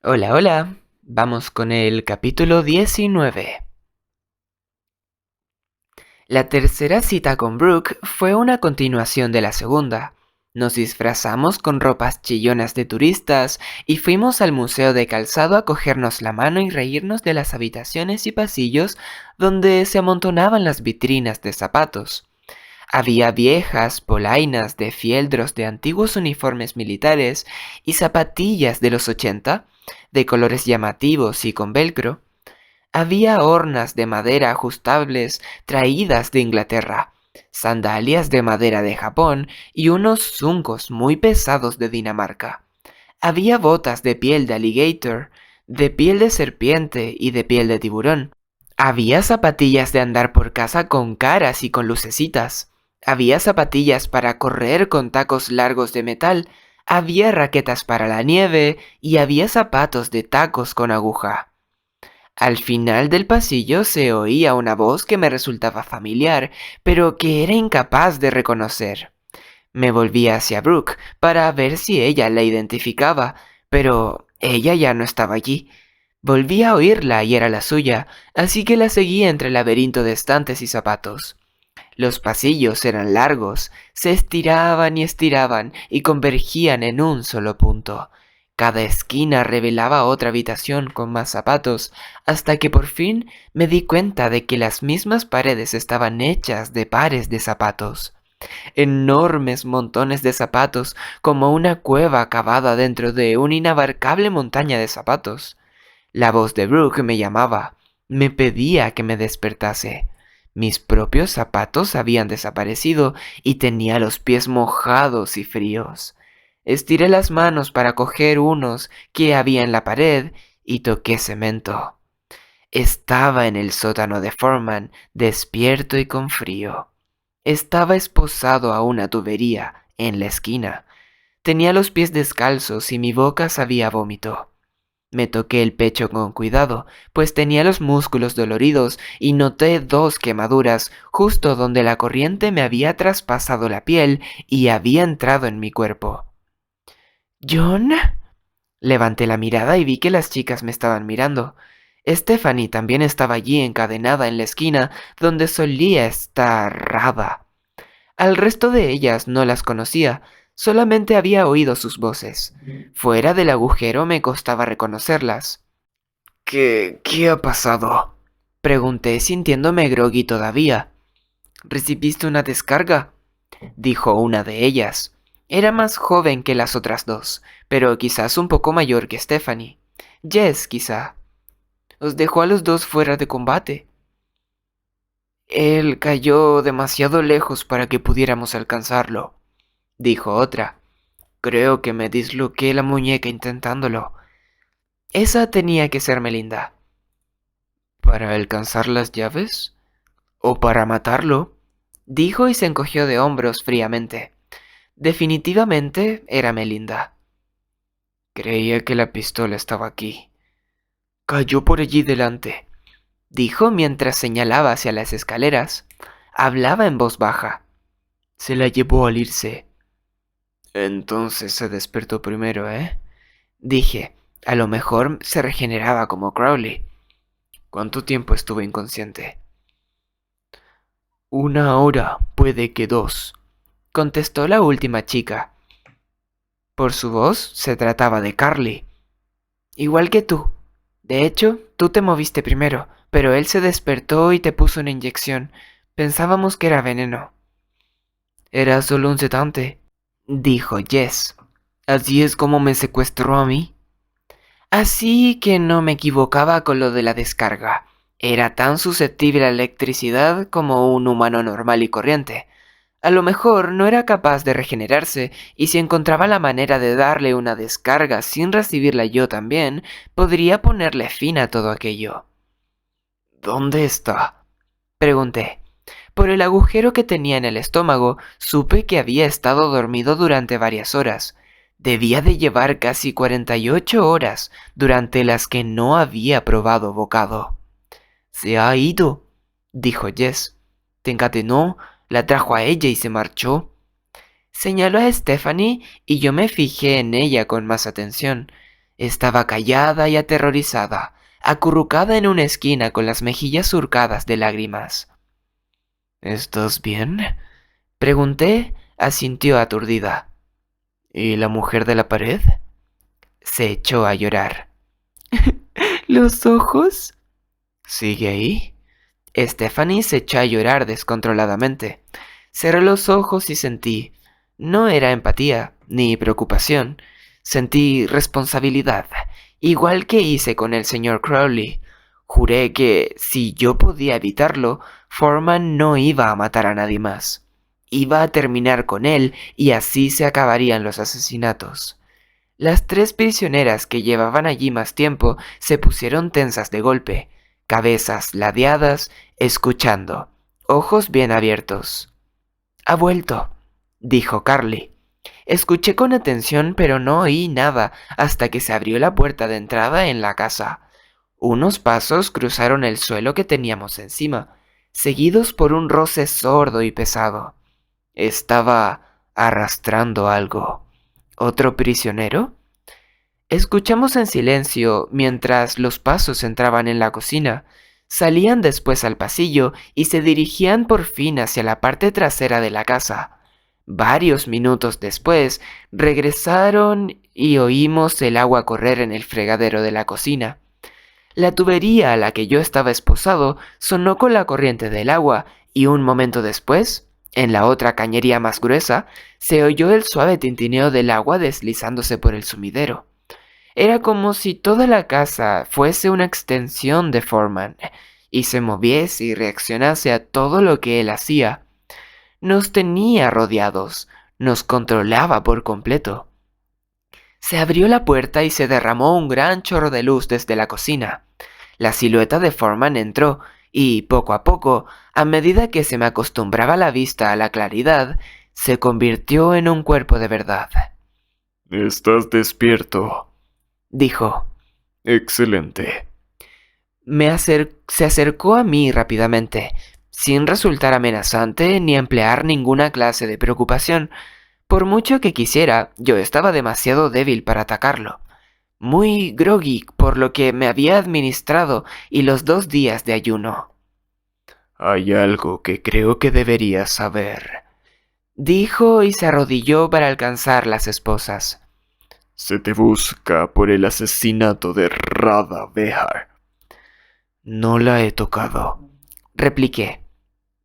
Hola, hola. Vamos con el capítulo 19. La tercera cita con Brooke fue una continuación de la segunda. Nos disfrazamos con ropas chillonas de turistas y fuimos al museo de calzado a cogernos la mano y reírnos de las habitaciones y pasillos donde se amontonaban las vitrinas de zapatos. Había viejas polainas de fieltros de antiguos uniformes militares y zapatillas de los 80, de colores llamativos y con velcro. Había hornas de madera ajustables traídas de Inglaterra, sandalias de madera de Japón y unos zuncos muy pesados de Dinamarca. Había botas de piel de alligator, de piel de serpiente y de piel de tiburón. Había zapatillas de andar por casa con caras y con lucecitas. Había zapatillas para correr con tacos largos de metal. Había raquetas para la nieve y había zapatos de tacos con aguja. Al final del pasillo se oía una voz que me resultaba familiar, pero que era incapaz de reconocer. Me volví hacia Brooke para ver si ella la identificaba, pero ella ya no estaba allí. Volví a oírla y era la suya, así que la seguí entre el laberinto de estantes y zapatos. Los pasillos eran largos, se estiraban y convergían en un solo punto. Cada esquina revelaba otra habitación con más zapatos, hasta que por fin me di cuenta de que las mismas paredes estaban hechas de pares de zapatos. Enormes montones de zapatos, como una cueva cavada dentro de una inabarcable montaña de zapatos. La voz de Brooke me llamaba, me pedía que me despertase. Mis propios zapatos habían desaparecido y tenía los pies mojados y fríos. Estiré las manos para coger unos que había en la pared y toqué cemento. Estaba en el sótano de Foreman, despierto y con frío. Estaba esposado a una tubería en la esquina. Tenía los pies descalzos y mi boca sabía a vómito. Me toqué el pecho con cuidado, pues tenía los músculos doloridos y noté dos quemaduras justo donde la corriente me había traspasado la piel y había entrado en mi cuerpo. ¿John? Levanté la mirada y vi que las chicas me estaban mirando. Stephanie también estaba allí encadenada en la esquina donde solía estar Rada. Al resto de ellas no las conocía, solamente había oído sus voces. Fuera del agujero me costaba reconocerlas. ¿Qué ha pasado? Pregunté sintiéndome groggy todavía. ¿Recibiste una descarga? Dijo una de ellas. Era más joven que las otras dos, pero quizás un poco mayor que Stephanie. Jess, quizá. Os dejó a los dos fuera de combate. Él cayó demasiado lejos para que pudiéramos alcanzarlo, dijo otra. Creo que me disloqué la muñeca intentándolo. Esa tenía que ser Melinda. ¿Para alcanzar las llaves? ¿O para matarlo? Dijo y se encogió de hombros fríamente. Definitivamente era Melinda. Creía que la pistola estaba aquí. Cayó por allí delante, dijo mientras señalaba hacia las escaleras. Hablaba en voz baja. Se la llevó al irse. Entonces se despertó primero, ¿eh? Dije, a lo mejor se regeneraba como Crowley. ¿Cuánto tiempo estuve inconsciente? 1 hora, puede que 2, contestó la última chica. Por su voz se trataba de Carly. Igual que tú. De hecho, tú te moviste primero, pero él se despertó y te puso una inyección. Pensábamos que era veneno. Era solo un sedante, dijo Jess. Así es como me secuestró a mí. Así que no me equivocaba con lo de la descarga. Era tan susceptible a la electricidad como un humano normal y corriente. A lo mejor no era capaz de regenerarse y si encontraba la manera de darle una descarga sin recibirla yo también, podría ponerle fin a todo aquello. ¿Dónde está? Pregunté. Por el agujero que tenía en el estómago, supe que había estado dormido durante varias horas. Debía de llevar casi 48 horas, durante las que no había probado bocado. Se ha ido, dijo Jess. Te encadenó, la trajo a ella y se marchó. Señaló a Stephanie y yo me fijé en ella con más atención. Estaba callada y aterrorizada, acurrucada en una esquina con las mejillas surcadas de lágrimas. ¿Estás bien?, pregunté. Asintió aturdida. ¿Y la mujer de la pared? Se echó a llorar. ¿Los ojos? ¿Sigue ahí? Stephanie se echó a llorar descontroladamente. Cerré los ojos y sentí, no era empatía ni preocupación, sentí responsabilidad, igual que hice con el señor Crowley. Juré que, si yo podía evitarlo, Foreman no iba a matar a nadie más. Iba a terminar con él y así se acabarían los asesinatos. Las 3 prisioneras que llevaban allí más tiempo se pusieron tensas de golpe, cabezas ladeadas, escuchando, ojos bien abiertos. «Ha vuelto», dijo Carly. Escuché con atención, pero no oí nada hasta que se abrió la puerta de entrada en la casa. Unos pasos cruzaron el suelo que teníamos encima, seguidos por un roce sordo y pesado. Estaba arrastrando algo. ¿Otro prisionero? Escuchamos en silencio mientras los pasos entraban en la cocina. Salían después al pasillo y se dirigían por fin hacia la parte trasera de la casa. Varios minutos después regresaron y oímos el agua correr en el fregadero de la cocina. La tubería a la que yo estaba esposado sonó con la corriente del agua y un momento después, en la otra cañería más gruesa, se oyó el suave tintineo del agua deslizándose por el sumidero. Era como si toda la casa fuese una extensión de Foreman y se moviese y reaccionase a todo lo que él hacía. Nos tenía rodeados, nos controlaba por completo. Se abrió la puerta y se derramó un gran chorro de luz desde la cocina. La silueta de Foreman entró y, poco a poco, a medida que se me acostumbraba la vista a la claridad, se convirtió en un cuerpo de verdad. «Estás despierto», dijo. «Excelente». Se acercó a mí rápidamente, sin resultar amenazante ni emplear ninguna clase de preocupación. Por mucho que quisiera, yo estaba demasiado débil para atacarlo. Muy groggy por lo que me había administrado y los 2 días de ayuno. «Hay algo que creo que deberías saber», dijo y se arrodilló para alcanzar las esposas. «Se te busca por el asesinato de Radha Behar». «No la he tocado», repliqué.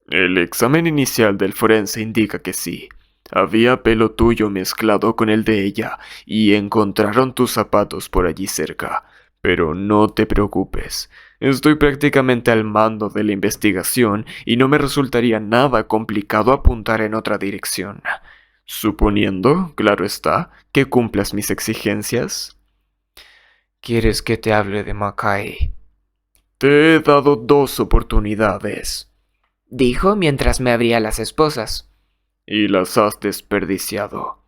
«El examen inicial del forense indica que sí. Había pelo tuyo mezclado con el de ella y encontraron tus zapatos por allí cerca. Pero no te preocupes. Estoy prácticamente al mando de la investigación y no me resultaría nada complicado apuntar en otra dirección. Suponiendo, claro está, que cumplas mis exigencias». «¿Quieres que te hable de Mackay?» «Te he dado 2 oportunidades», dijo mientras me abría las esposas. «y las has desperdiciado.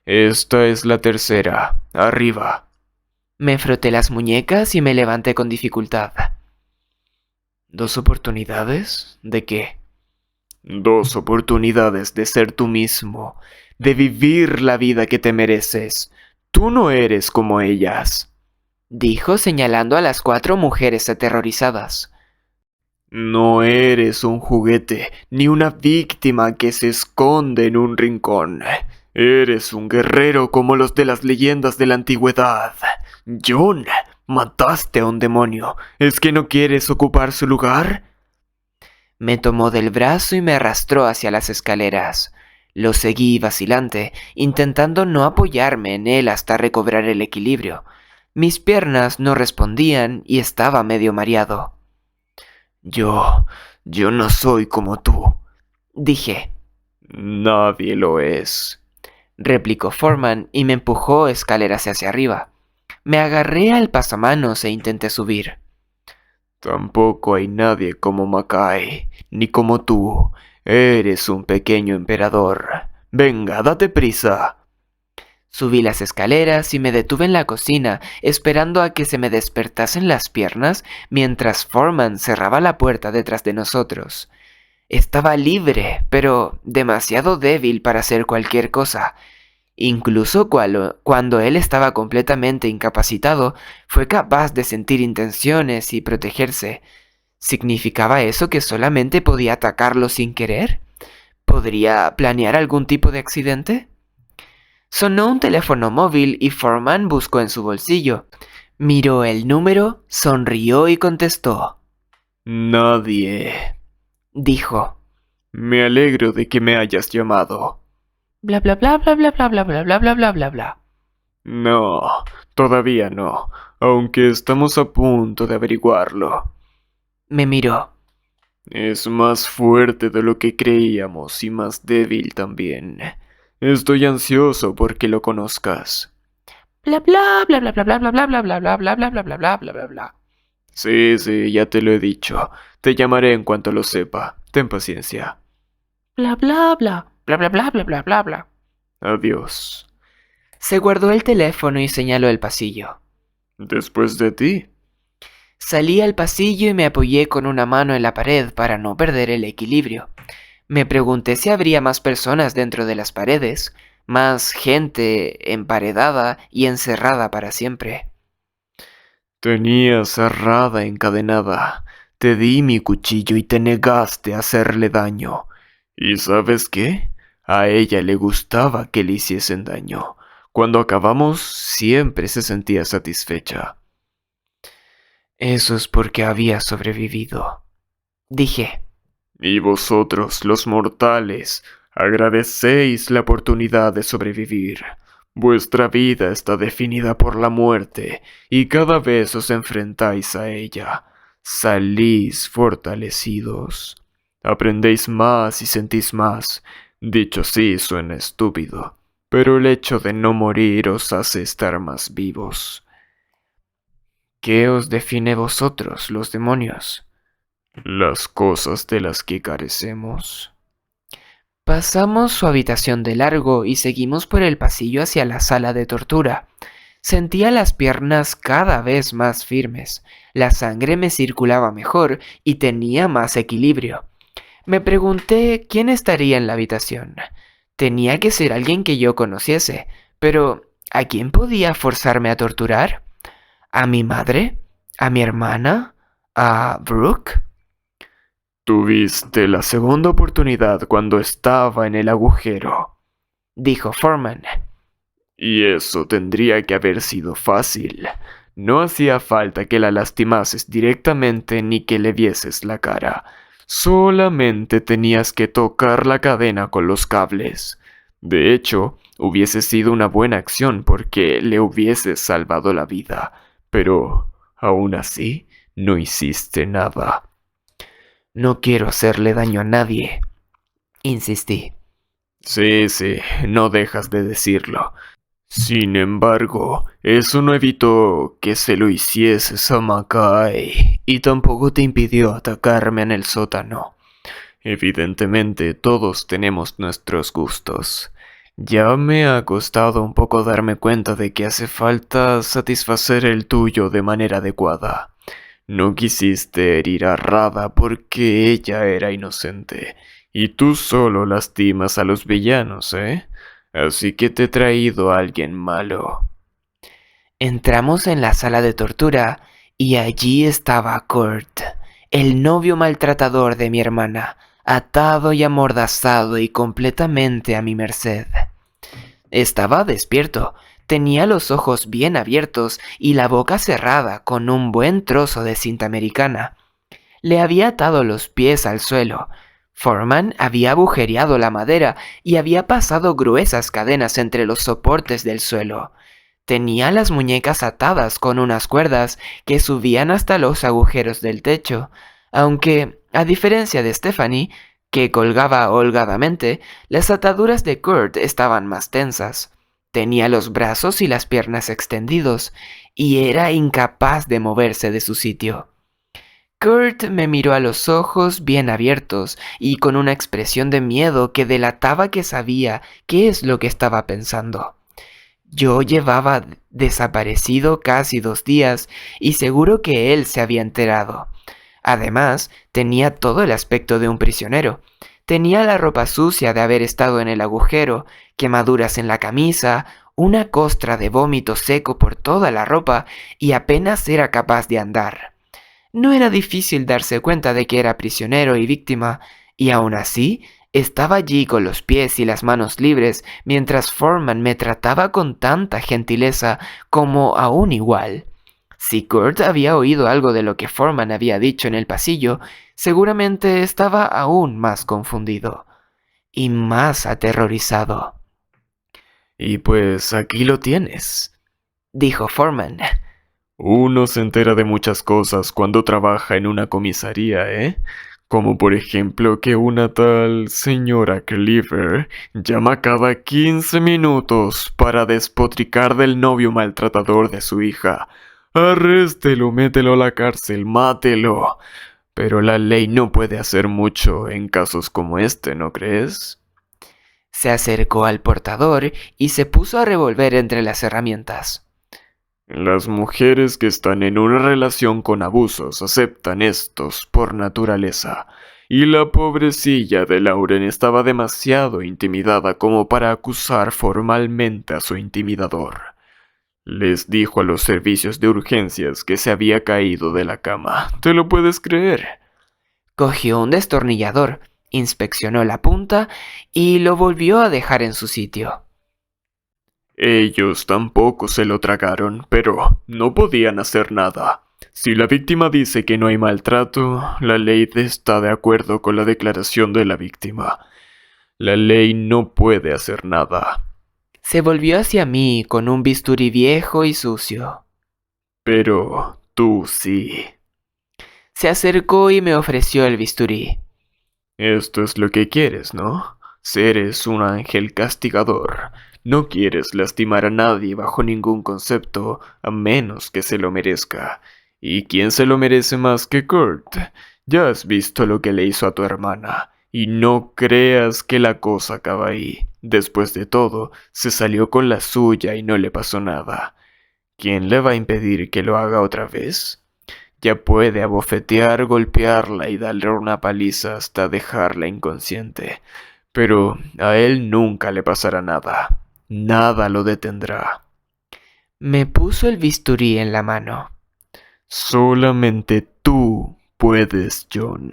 Esta es la tercera. Arriba». Me froté las muñecas y me levanté con dificultad. ¿2 oportunidades? ¿De qué? 2 oportunidades de ser tú mismo, de vivir la vida que te mereces. Tú no eres como ellas», dijo señalando a las 4 mujeres aterrorizadas. «No eres un juguete, ni una víctima que se esconde en un rincón. Eres un guerrero como los de las leyendas de la antigüedad. John, mataste a un demonio. ¿Es que no quieres ocupar su lugar?» Me tomó del brazo y me arrastró hacia las escaleras. Lo seguí vacilante, intentando no apoyarme en él hasta recobrar el equilibrio. Mis piernas no respondían y estaba medio mareado. Yo no soy como tú», dije. «Nadie lo es», replicó Foreman y me empujó escaleras hacia arriba. Me agarré al pasamanos e intenté subir. «Tampoco hay nadie como Mackay, ni como tú. Eres un pequeño emperador. Venga, date prisa». Subí las escaleras y me detuve en la cocina, esperando a que se me despertasen las piernas mientras Foreman cerraba la puerta detrás de nosotros. Estaba libre, pero demasiado débil para hacer cualquier cosa. Incluso cuando él estaba completamente incapacitado, fue capaz de sentir intenciones y protegerse. ¿Significaba eso que solamente podía atacarlo sin querer? ¿Podría planear algún tipo de accidente? Sonó un teléfono móvil y Foreman buscó en su bolsillo. Miró el número, sonrió y contestó. Nadie. Dijo. Me alegro de que me hayas llamado. Bla bla bla bla bla bla bla bla bla bla bla bla bla. No, todavía no, aunque estamos a punto de averiguarlo. Me miró. Es más fuerte de lo que creíamos y más débil también. Estoy ansioso porque lo conozcas. Bla bla bla bla bla bla bla bla bla bla bla bla bla bla bla bla bla bla bla. Sí, ya te lo he dicho. Te llamaré en cuanto lo sepa. Ten paciencia. Bla bla bla bla bla bla bla bla bla bla. Adiós. Se guardó el teléfono y señaló el pasillo. Después de ti. Salí al pasillo y me apoyé con una mano en la pared para no perder el equilibrio. Me pregunté si habría más personas dentro de las paredes, más gente emparedada y encerrada para siempre. Tenía cerrada encadenada. Te di mi cuchillo y te negaste a hacerle daño. ¿Y sabes qué? A ella le gustaba que le hiciesen daño. Cuando acabamos, siempre se sentía satisfecha. Eso es porque había sobrevivido, dije. Y vosotros, los mortales, agradecéis la oportunidad de sobrevivir. Vuestra vida está definida por la muerte, y cada vez os enfrentáis a ella. Salís fortalecidos. Aprendéis más y sentís más. Dicho así suena estúpido, pero el hecho de no morir os hace estar más vivos. ¿Qué os define vosotros, los demonios? Las cosas de las que carecemos. Pasamos su habitación de largo y seguimos por el pasillo hacia la sala de tortura. Sentía las piernas cada vez más firmes, la sangre me circulaba mejor y tenía más equilibrio. Me pregunté quién estaría en la habitación. Tenía que ser alguien que yo conociese, pero ¿a quién podía forzarme a torturar? ¿A mi madre? ¿A mi hermana? ¿A Brooke? Tuviste la segunda oportunidad cuando estaba en el agujero, Dijo Foreman. y eso tendría que haber sido fácil. No hacía falta que la lastimases directamente ni que le vieses la cara. Solamente tenías que tocar la cadena con los cables. De hecho, hubiese sido una buena acción porque le hubieses salvado la vida. Pero, aún así, no hiciste nada. No quiero hacerle daño a nadie, insistí. Sí, no dejas de decirlo. Sin embargo, eso no evitó que se lo hicieses a Mackay, y tampoco te impidió atacarme en el sótano. Evidentemente, todos tenemos nuestros gustos. Ya me ha costado un poco darme cuenta de que hace falta satisfacer el tuyo de manera adecuada. No quisiste herir a Rada porque ella era inocente, y tú solo lastimas a los villanos, ¿eh? Así que te he traído a alguien malo. Entramos en la sala de tortura y allí estaba Kurt, el novio maltratador de mi hermana, atado y amordazado y completamente a mi merced. Estaba despierto, tenía los ojos bien abiertos y la boca cerrada con un buen trozo de cinta americana. Le había atado los pies al suelo. Foreman había agujereado la madera y había pasado gruesas cadenas entre los soportes del suelo. Tenía las muñecas atadas con unas cuerdas que subían hasta los agujeros del techo, aunque, a diferencia de Stephanie, que colgaba holgadamente, las ataduras de Kurt estaban más tensas. Tenía los brazos y las piernas extendidos, y era incapaz de moverse de su sitio. Kurt me miró a los ojos bien abiertos y con una expresión de miedo que delataba que sabía qué es lo que estaba pensando. Yo llevaba desaparecido casi 2 días y seguro que él se había enterado. Además, tenía todo el aspecto de un prisionero. Tenía la ropa sucia de haber estado en el agujero, quemaduras en la camisa, una costra de vómito seco por toda la ropa y apenas era capaz de andar. No era difícil darse cuenta de que era prisionero y víctima, y aún así estaba allí con los pies y las manos libres mientras Foreman me trataba con tanta gentileza como a un igual. Si Kurt había oído algo de lo que Foreman había dicho en el pasillo, seguramente estaba aún más confundido y más aterrorizado. Y pues aquí lo tienes. Dijo Foreman. Uno se entera de muchas cosas cuando trabaja en una comisaría, ¿eh? Como por ejemplo que una tal señora Cleaver llama cada 15 minutos para despotricar del novio maltratador de su hija. Arréstelo, mételo a la cárcel, mátelo. Pero la ley no puede hacer mucho en casos como este, ¿no crees? Se acercó al portador y se puso a revolver entre las herramientas. Las mujeres que están en una relación con abusos aceptan estos por naturaleza, y la pobrecilla de Lauren estaba demasiado intimidada como para acusar formalmente a su intimidador. Les dijo a los servicios de urgencias que se había caído de la cama. ¿Te lo puedes creer? Cogió un destornillador, inspeccionó la punta y lo volvió a dejar en su sitio. Ellos tampoco se lo tragaron, pero no podían hacer nada. Si la víctima dice que no hay maltrato, la ley está de acuerdo con la declaración de la víctima. La ley no puede hacer nada. Se volvió hacia mí con un bisturí viejo y sucio. Pero tú sí. Se acercó y me ofreció el bisturí. Esto es lo que quieres, ¿no? Eres un ángel castigador. No quieres lastimar a nadie bajo ningún concepto, a menos que se lo merezca. ¿Y quién se lo merece más que Kurt? Ya has visto lo que le hizo a tu hermana, y no creas que la cosa acaba ahí. Después de todo, se salió con la suya y no le pasó nada. ¿Quién le va a impedir que lo haga otra vez? Ya puede abofetear, golpearla y darle una paliza hasta dejarla inconsciente. Pero a él nunca le pasará nada. Nada lo detendrá. Me puso el bisturí en la mano. Solamente tú puedes, John.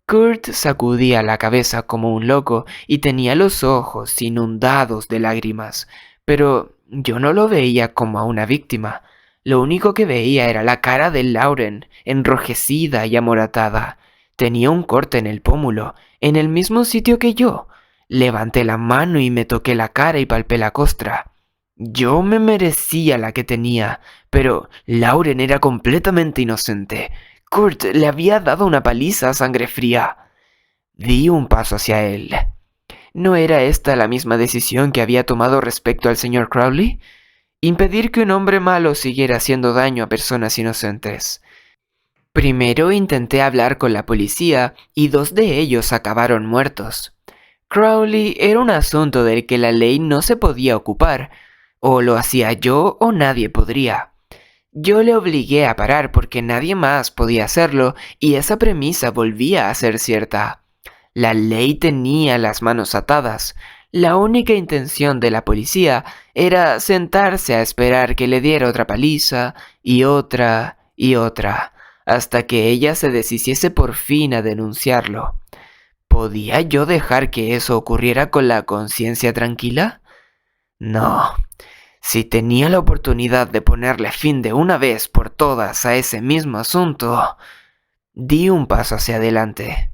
Kurt sacudía la cabeza como un loco y tenía los ojos inundados de lágrimas, pero yo no lo veía como a una víctima. Lo único que veía era la cara de Lauren, enrojecida y amoratada. Tenía un corte en el pómulo, en el mismo sitio que yo. Levanté la mano y me toqué la cara y palpé la costra. Yo me merecía la que tenía, pero Lauren era completamente inocente. Kurt le había dado una paliza a sangre fría. Di un paso hacia él. ¿No era esta la misma decisión que había tomado respecto al señor Crowley? Impedir que un hombre malo siguiera haciendo daño a personas inocentes. Primero intenté hablar con la policía y 2 de ellos acabaron muertos. Crowley era un asunto del que la ley no se podía ocupar. O lo hacía yo o nadie podría. Yo le obligué a parar porque nadie más podía hacerlo y esa premisa volvía a ser cierta. La ley tenía las manos atadas. La única intención de la policía era sentarse a esperar que le diera otra paliza y otra, hasta que ella se deshiciese por fin a denunciarlo. ¿Podía yo dejar que eso ocurriera con la conciencia tranquila? No. Si tenía la oportunidad de ponerle fin de una vez por todas a ese mismo asunto, di un paso hacia adelante.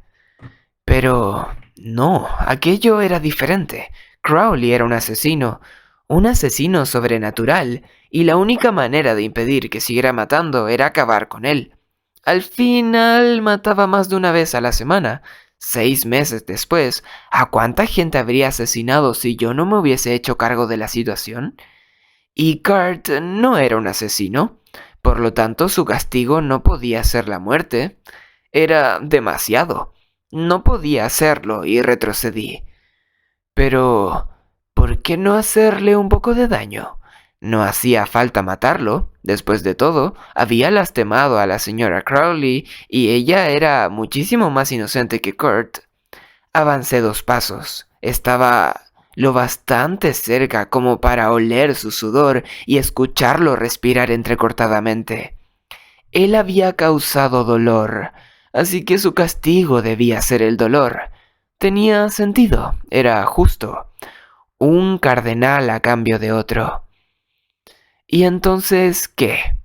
Pero no, aquello era diferente. Crowley era un asesino sobrenatural, y la única manera de impedir que siguiera matando era acabar con él. Al final mataba más de una vez a la semana. 6 meses después, ¿a cuánta gente habría asesinado si yo no me hubiese hecho cargo de la situación? Y Kurt no era un asesino, por lo tanto su castigo no podía ser la muerte. Era demasiado. No podía hacerlo y retrocedí. Pero, ¿por qué no hacerle un poco de daño? No hacía falta matarlo. Después de todo, había lastimado a la señora Crowley y ella era muchísimo más inocente que Kurt. Avancé 2 pasos. Estaba lo bastante cerca como para oler su sudor y escucharlo respirar entrecortadamente. Él había causado dolor, así que su castigo debía ser el dolor. Tenía sentido, era justo. Un cardenal a cambio de otro. ¿Y entonces qué?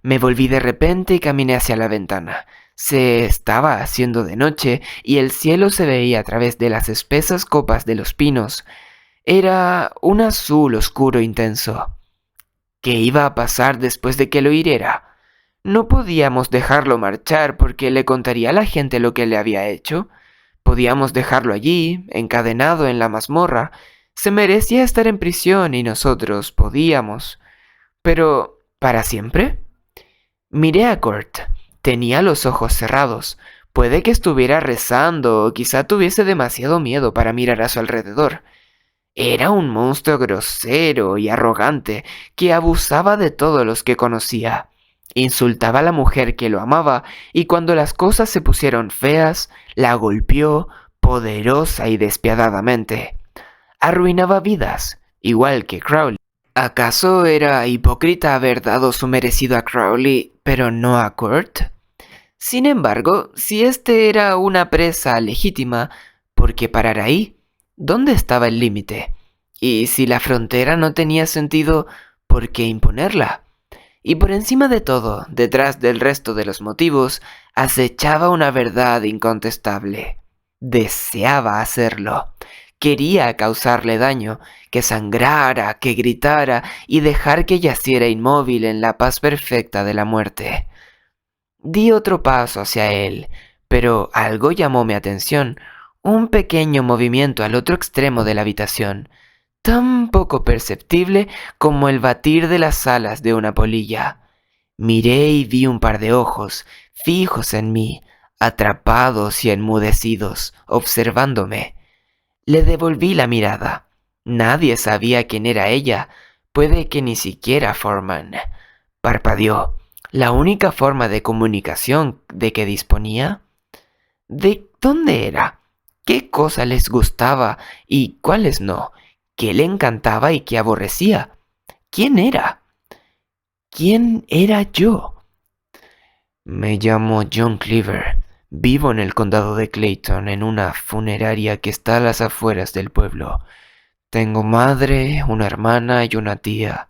Me volví de repente y caminé hacia la ventana. Se estaba haciendo de noche y el cielo se veía a través de las espesas copas de los pinos. Era un azul oscuro intenso. ¿Qué iba a pasar después de que lo hiriera? No podíamos dejarlo marchar porque le contaría a la gente lo que le había hecho. Podíamos dejarlo allí, encadenado en la mazmorra. Se merecía estar en prisión y nosotros podíamos. Pero, ¿para siempre? Miré a Kurt. Tenía los ojos cerrados. Puede que estuviera rezando o quizá tuviese demasiado miedo para mirar a su alrededor. Era un monstruo grosero y arrogante que abusaba de todos los que conocía. Insultaba a la mujer que lo amaba y cuando las cosas se pusieron feas, la golpeó poderosa y despiadadamente. Arruinaba vidas, igual que Crowley. ¿Acaso era hipócrita haber dado su merecido a Crowley, pero no a Kurt? Sin embargo, si este era una presa legítima, ¿por qué parar ahí? ¿Dónde estaba el límite? Y si la frontera no tenía sentido, ¿por qué imponerla? Y por encima de todo, detrás del resto de los motivos, acechaba una verdad incontestable. Deseaba hacerlo. Quería causarle daño, que sangrara, que gritara y dejar que yaciera inmóvil en la paz perfecta de la muerte. Di otro paso hacia él, pero algo llamó mi atención, un pequeño movimiento al otro extremo de la habitación, tan poco perceptible como el batir de las alas de una polilla. Miré y vi un par de ojos, fijos en mí, atrapados y enmudecidos, observándome. Le devolví la mirada. Nadie sabía quién era ella, puede que ni siquiera Foreman. Parpadeó. La única forma de comunicación de que disponía. ¿De dónde era? ¿Qué cosa les gustaba y cuáles no? ¿Qué le encantaba y qué aborrecía? ¿Quién era? ¿Quién era yo? Me llamo John Cleaver. Vivo en el condado de Clayton, en una funeraria que está a las afueras del pueblo. Tengo madre, una hermana y una tía.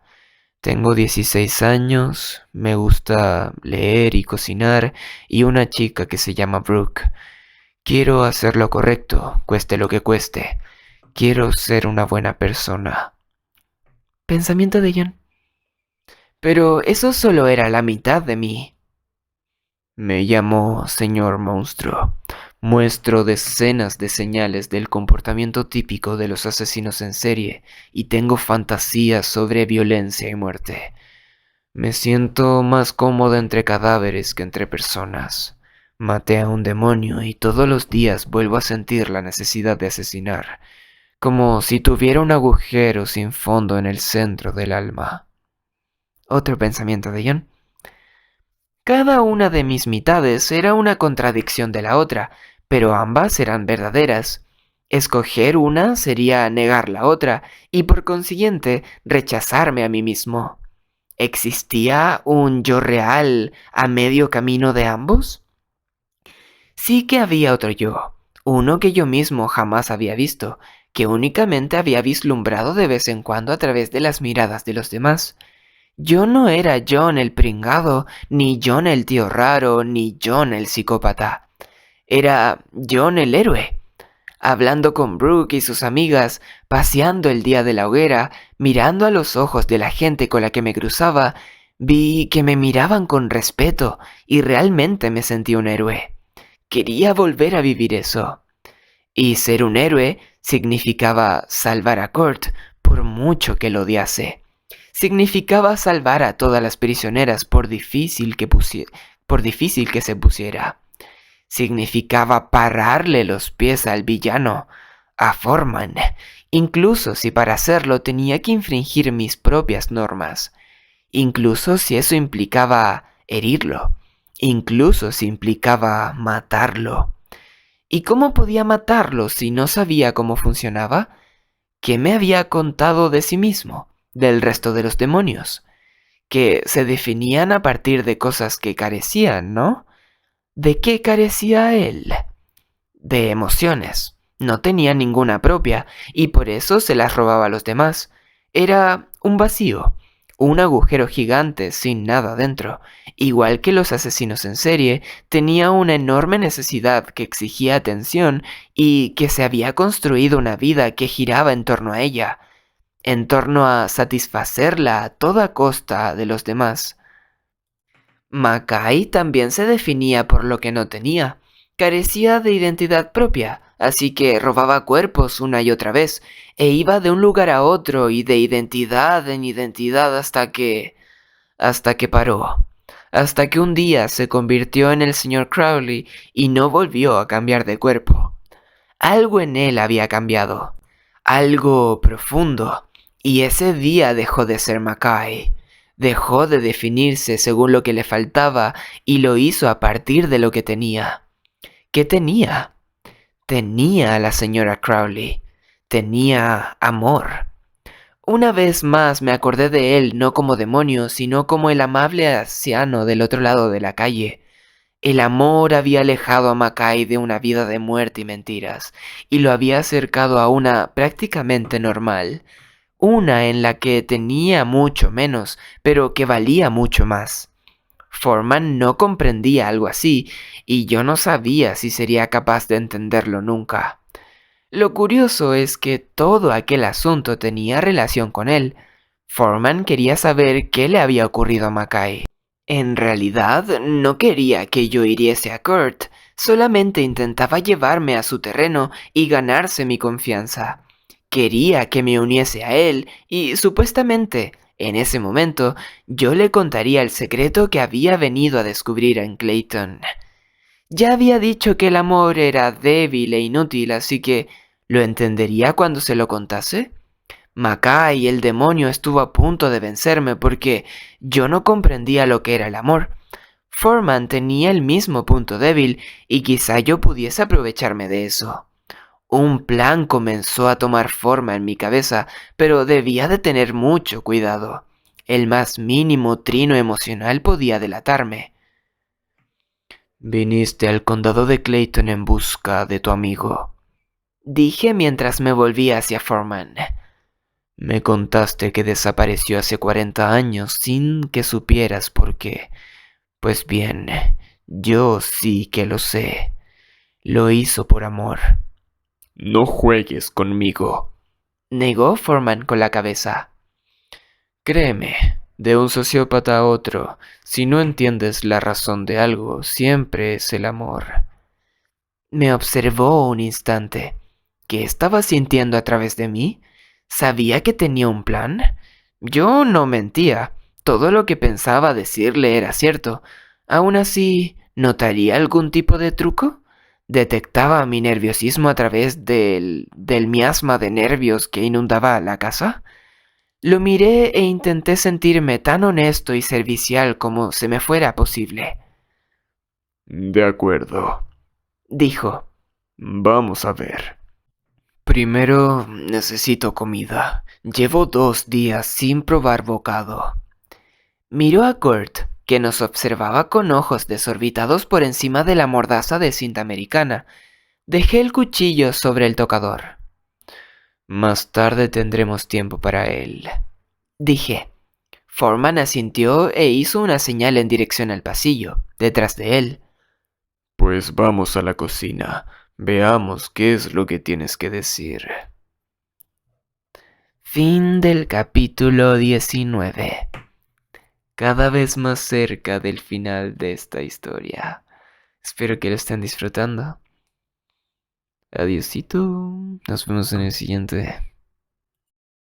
Tengo 16 años, me gusta leer y cocinar y una chica que se llama Brooke. Quiero hacer lo correcto, cueste lo que cueste. Quiero ser una buena persona. Pensamiento de John. Pero eso solo era la mitad de mí. Me llamo señor monstruo. Muestro decenas de señales del comportamiento típico de los asesinos en serie y tengo fantasías sobre violencia y muerte. Me siento más cómodo entre cadáveres que entre personas. Maté a un demonio y todos los días vuelvo a sentir la necesidad de asesinar, como si tuviera un agujero sin fondo en el centro del alma. Otro pensamiento de John. Cada una de mis mitades era una contradicción de la otra, pero ambas eran verdaderas. Escoger una sería negar la otra y por consiguiente rechazarme a mí mismo. ¿Existía un yo real a medio camino de ambos? Sí que había otro yo, uno que yo mismo jamás había visto, que únicamente había vislumbrado de vez en cuando a través de las miradas de los demás. Yo no era John el pringado, ni John el tío raro, ni John el psicópata. Era John el héroe. Hablando con Brooke y sus amigas, paseando el día de la hoguera, mirando a los ojos de la gente con la que me cruzaba, vi que me miraban con respeto y realmente me sentí un héroe. Quería volver a vivir eso. Y ser un héroe significaba salvar a Kurt por mucho que lo odiase. Significaba salvar a todas las prisioneras por difícil que se pusiera. Significaba pararle los pies al villano, a Foreman, incluso si para hacerlo tenía que infringir mis propias normas, incluso si eso implicaba herirlo, incluso si implicaba matarlo. ¿Y cómo podía matarlo si no sabía cómo funcionaba? ¿Qué me había contado de sí mismo, del resto de los demonios? Que se definían a partir de cosas que carecían, ¿no? ¿De qué carecía él? De emociones. No tenía ninguna propia y por eso se las robaba a los demás. Era un vacío, un agujero gigante sin nada dentro. Igual que los asesinos en serie, tenía una enorme necesidad que exigía atención y que se había construido una vida que giraba en torno a ella, en torno a satisfacerla a toda costa de los demás. Mackay también se definía por lo que no tenía. Carecía de identidad propia, así que robaba cuerpos una y otra vez, e iba de un lugar a otro y de identidad en identidad hasta que paró. Hasta que un día se convirtió en el señor Crowley y no volvió a cambiar de cuerpo. Algo en él había cambiado, algo profundo, y ese día dejó de ser Mackay. Dejó de definirse según lo que le faltaba y lo hizo a partir de lo que tenía. ¿Qué tenía? Tenía a la señora Crowley. Tenía amor. Una vez más me acordé de él no como demonio, sino como el amable anciano del otro lado de la calle. El amor había alejado a Mackay de una vida de muerte y mentiras, y lo había acercado a una prácticamente normal, una en la que tenía mucho menos, pero que valía mucho más. Foreman no comprendía algo así, y yo no sabía si sería capaz de entenderlo nunca. Lo curioso es que todo aquel asunto tenía relación con él. Foreman quería saber qué le había ocurrido a Mackay. En realidad, no quería que yo hiriese a Kurt, solamente intentaba llevarme a su terreno y ganarse mi confianza. Quería que me uniese a él y, supuestamente, en ese momento, yo le contaría el secreto que había venido a descubrir en Clayton. Ya había dicho que el amor era débil e inútil, así que ¿lo entendería cuando se lo contase? Mackay, el demonio, estuvo a punto de vencerme porque yo no comprendía lo que era el amor. Foreman tenía el mismo punto débil y quizá yo pudiese aprovecharme de eso. Un plan comenzó a tomar forma en mi cabeza, pero debía de tener mucho cuidado. El más mínimo trino emocional podía delatarme. Viniste al condado de Clayton en busca de tu amigo, dije mientras me volvía hacia Foreman. Me contaste que desapareció hace 40 años sin que supieras por qué. Pues bien, yo sí que lo sé. Lo hizo por amor. No juegues conmigo. Negó Foreman con la cabeza. Créeme, de un sociópata a otro, si no entiendes la razón de algo, siempre es el amor. Me observó un instante. ¿Qué estaba sintiendo a través de mí? ¿Sabía que tenía un plan? Yo no mentía. Todo lo que pensaba decirle era cierto. Aún así, ¿notaría algún tipo de truco? ¿Detectaba mi nerviosismo a través del miasma de nervios que inundaba la casa? Lo miré e intenté sentirme tan honesto y servicial como se me fuera posible. De acuerdo. Dijo. Vamos a ver. Primero necesito comida. Llevo 2 días sin probar bocado. Miró a Kurt, que nos observaba con ojos desorbitados por encima de la mordaza de cinta americana. Dejé el cuchillo sobre el tocador. Más tarde tendremos tiempo para él, dije. Foreman asintió e hizo una señal en dirección al pasillo, detrás de él. Pues vamos a la cocina. Veamos qué es lo que tienes que decir. Fin del capítulo 19. Cada vez más cerca del final de esta historia. Espero que lo estén disfrutando. Adiosito. Nos vemos en el siguiente.